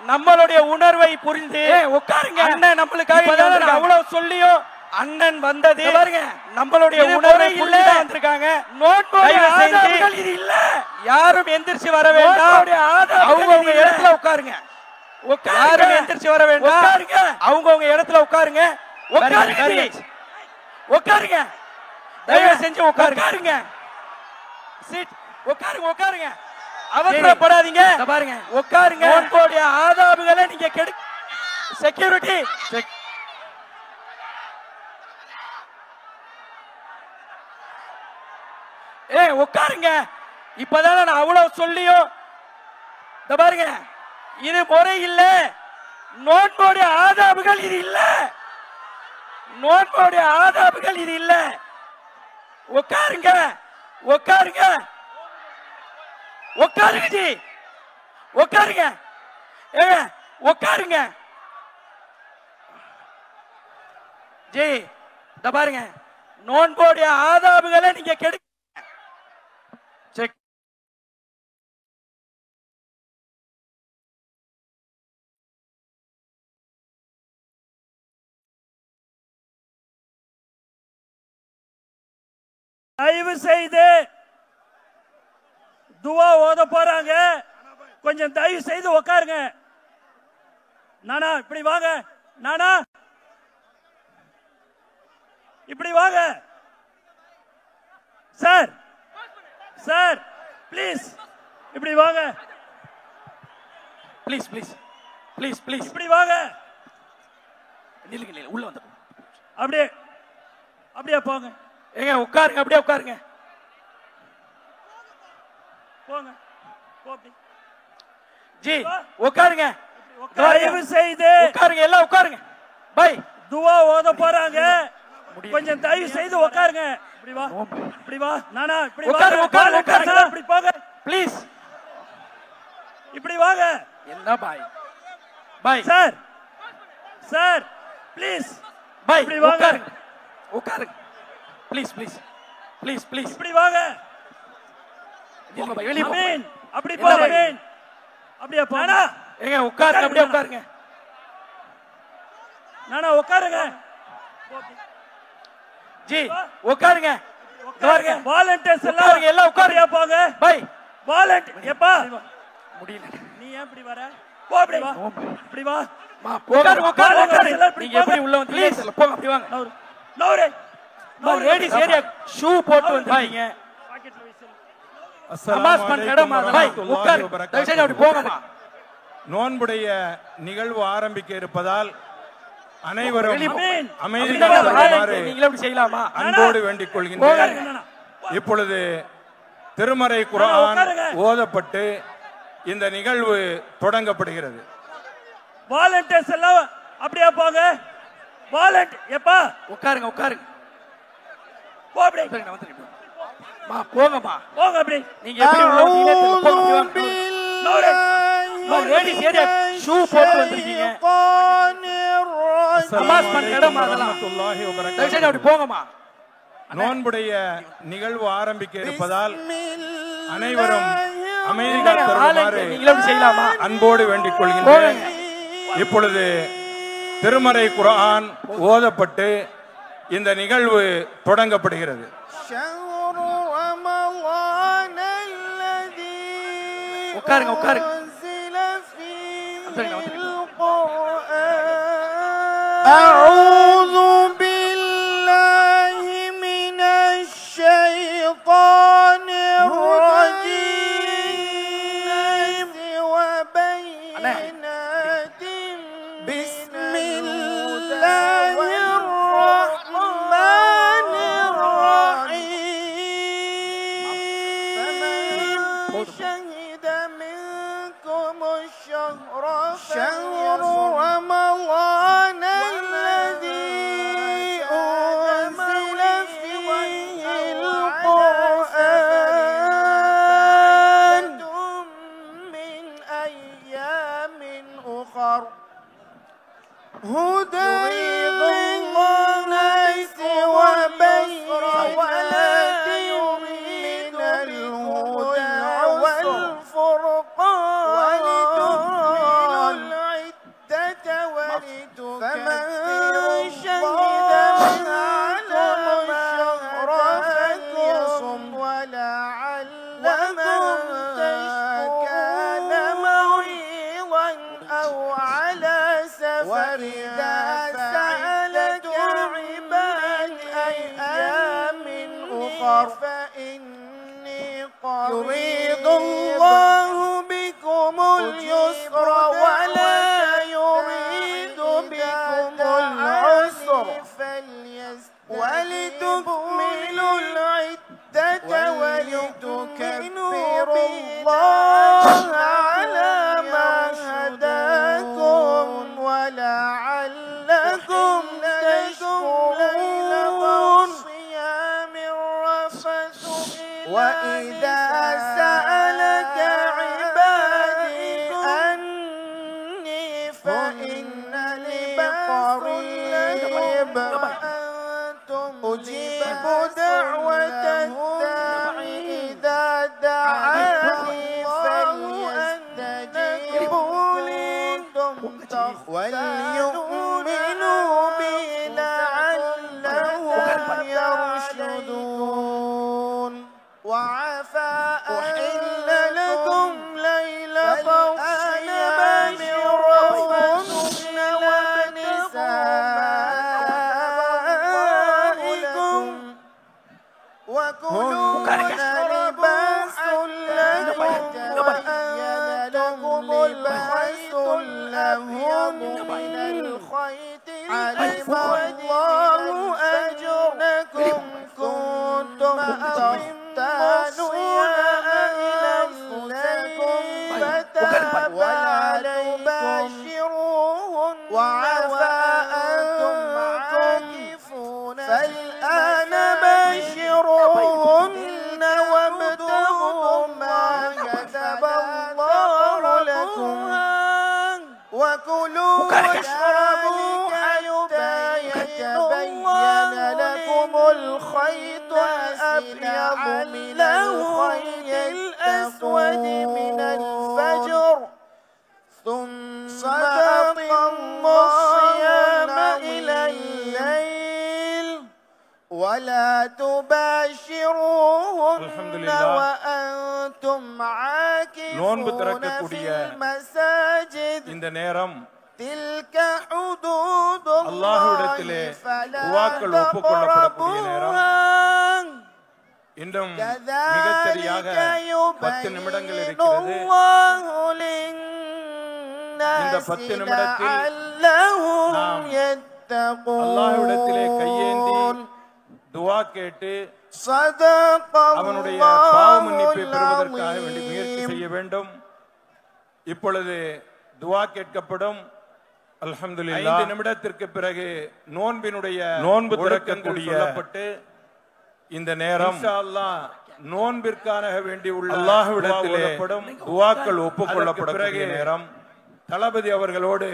நம்மளுடைய உணர்வை புரிந்து உட்காருங்க. அண்ணன் நம்மளுக்காக அவ்வளவு சொல்லியும் அண்ணன் வந்தது பாருங்க. நம்மளுடைய உணர்வை புரிந்து வந்திருக்காங்க. இது இல்ல, யாரும் எந்திரிச்சு வர வேண்டாம். அவங்க இடத்துல உட்காருங்க. யாரும் எந்திரிச்சு வர வேண்டாம். அவங்க இடத்துல உட்காருங்க. உட்காருங்க, தயவு செஞ்சு உட்காருங்க. சீட் உட்காருங்க, உட்காருங்க. அவசரப்படாதீங்க. பாருங்க, உட்காருங்க. உங்களுடைய ஆதாபங்களை நீங்க கெடு. செக்யூரிட்டி உட்காருங்க. இப்பதானே நான் அவ்வளவு சொல்லியும் பாருங்க, இது முறை இல்ல. நோன்போடைய ஆதாபுகள் இது இல்ல. நோன்போடைய ஆதாபுகள் இது இல்ல. உட்காருங்க, உட்காருங்க, உட்காருங்க ஜி, உட்காருங்க. உட்காருங்க ஜி. பாருங்க, நோன்போடைய ஆதாபுகளை நீங்க கெடு. செக். தயவு செய்து துவா ஓத போறாங்க. கொஞ்சம் தயவு செய்து உட்காருங்க. நானா இப்படி வாங்க. நானா இப்படி வாங்க. சார், சார் ப்ளீஸ் இப்படி வாங்க. ப்ளீஸ் ப்ளீஸ் ப்ளீஸ் ப்ளீஸ் இப்படி வாங்க. நில்லுங்க, உள்ள வந்து அப்படியே அப்படியே போங்க. ஏங்க உட்காருங்க, அப்படியே உட்காருங்க. போங்க ஜி, உட்காருங்க. தயவு செய்து உட்காருங்க, எல்லாம் உட்காருங்க. பை, துவா ஓத போறாங்க. கொஞ்சம் தயவு செய்து உட்காருங்க. இப்படி வா, இப்படி வா. நானா இப்படி உட்காருங்க, உட்காருங்க, உட்காருங்க. இப்படி போங்க ப்ளீஸ். இப்படி வாங்க. என்ன பாய்? பாய் சார், சார் ப்ளீஸ் பாய், இப்படி வாங்க. உட்காருங்க, உட்காருங்க. ப்ளீஸ் ப்ளீஸ் ப்ளீஸ் ப்ளீஸ் இப்படி வாங்க. வெளிய போ. அப்படி போங்க. அப்படியே போ. நானா ஏங்க உட்காருங்க, அப்படியே உட்காருங்க. நானா உட்காருங்க. ஜி உட்காருங்க. உட்காருங்க. வாலண்டியர்ஸ் எல்லாம் எல்லாம் உட்காருங்க. போங்க. பை, வாலண்டியர் எப்பா முடியல. நீ ஏன் இப்படி வர? போ, அப்படி வா. இப்படி வா. உட்காருங்க, உட்காருங்க. நீங்க எப்படி உள்ள வந்தீங்க? ப்ளீஸ் போங்க, அப்படி வாங்க. நௌரே லேடிஸ் ஏரியா ஷூ போட்டு வந்தீங்க. பாக்கெட்ல வைச்சு. அஸ்ஸலாமு அலைக்கும் வரஹ்மத்துல்லாஹி வபரகாத்துஹு. நோன்புடைய நிகழ்வு ஆரம்பிக்க இருப்பதால் அனைவரும் அமைதி செய்யலாமா அன்போடு வேண்டிக் கொள்கின்றேன். இப்பொழுது திருமறை குர்ஆன் ஓதப்பட்டு இந்த நிகழ்வு தொடங்கப்படுகிறது. வாலண்டியர்ஸ் எல்லாம் அப்படியே போங்க. வாலண்டியர் எப்பா உட்காருங்க, உட்காருங்க. போ, அப்படியே போங்கம்மா, போங்க. அப்படி நீங்க எப்படி உள்ள வந்தீங்க? லேடிஸ் ஏரியா ஷூ போட்டு வந்தீங்க. போங்கம்மா. நோன்புடைய நிகழ்வு ஆரம்பிக்க இருப்பதால் அனைவரும் அமைதி காக்குமாறு செய்யலாமா அன்போடு வேண்டிக் கொள்கின்றேன். இப்பொழுது திருமறை குர்ஆன் ஓதப்பட்டு இந்த நிகழ்வு தொடங்கப்படுகிறது. உட்காருங்க, உட்காருங்க. أعوذ بالله من الشيطان الرجيم وبينات بسم الله الرحمن الرحيم شهد منكم الشهر رمضان الذي فإني يريد الله بكم اليسر ولا يريد بكم العسر ولتكملوا العدة ولتكبروا الله على ما هداكم ولعلكم تشكرون وإذا سألك عبادي أني فإنني قريب أجيب دعوة الداعي إذا دعاني فليستجيبوا لي وليؤمنوا بي لعلهم يرشدون وعفا أحل لكم ليلة الصيام الرفث ونسائكم وكلوا لباس لكم وأنتم لباس لهم من الخيط علم الله أجركم كنتم تختانون أنفسكم فتاب عليكم وعفا أنتم عاكفون فالآن باشروهن وابتغوا ما كتب الله لكم وكلوا واشربوا حتى يتبين لكم الخيط الأبيض من الخيط الأسود من الفجر ثم أتموا الصيام إلى الليل ولا تباشروهن وأنتم عاكفون في المساجد இந்த நேரம் تلك حدود அல்லாஹ்விடத்திலே الله فلا துஆக்கள் ஒப்புக்கொள்ளப்படக்கூடிய நேரம். تقربوها இன்னும் மிகச்சரியாக 10 நிமிடங்கள் இருக்கிறது. இந்த 10 நிமிடத்தில் நாம் அல்லாஹ்விடத்திலே கையேந்தி துஆ கேட்டு அவனுடைய பாவ மன்னிப்பை பெறுவதற்காக வேண்டி முயற்சி செய்ய வேண்டும். இப்பொழுது துஆ கேட்கப்படும். அல்ஹம்துலில்லாஹ். 5 நிமிடத்திற்கு பிறகு நோன்பு திறக்கக்கூடிய சொல்லப்பட்டு இந்த நேரம் இன்ஷா அல்லாஹ் நோன்பிற்காக வேண்டி உள்ள அல்லாஹ்விடத்திலே துஆக்கள் ஒப்புக்கொள்ளப்படக்கூடிய நேரம். தளபதி அவர்களோடு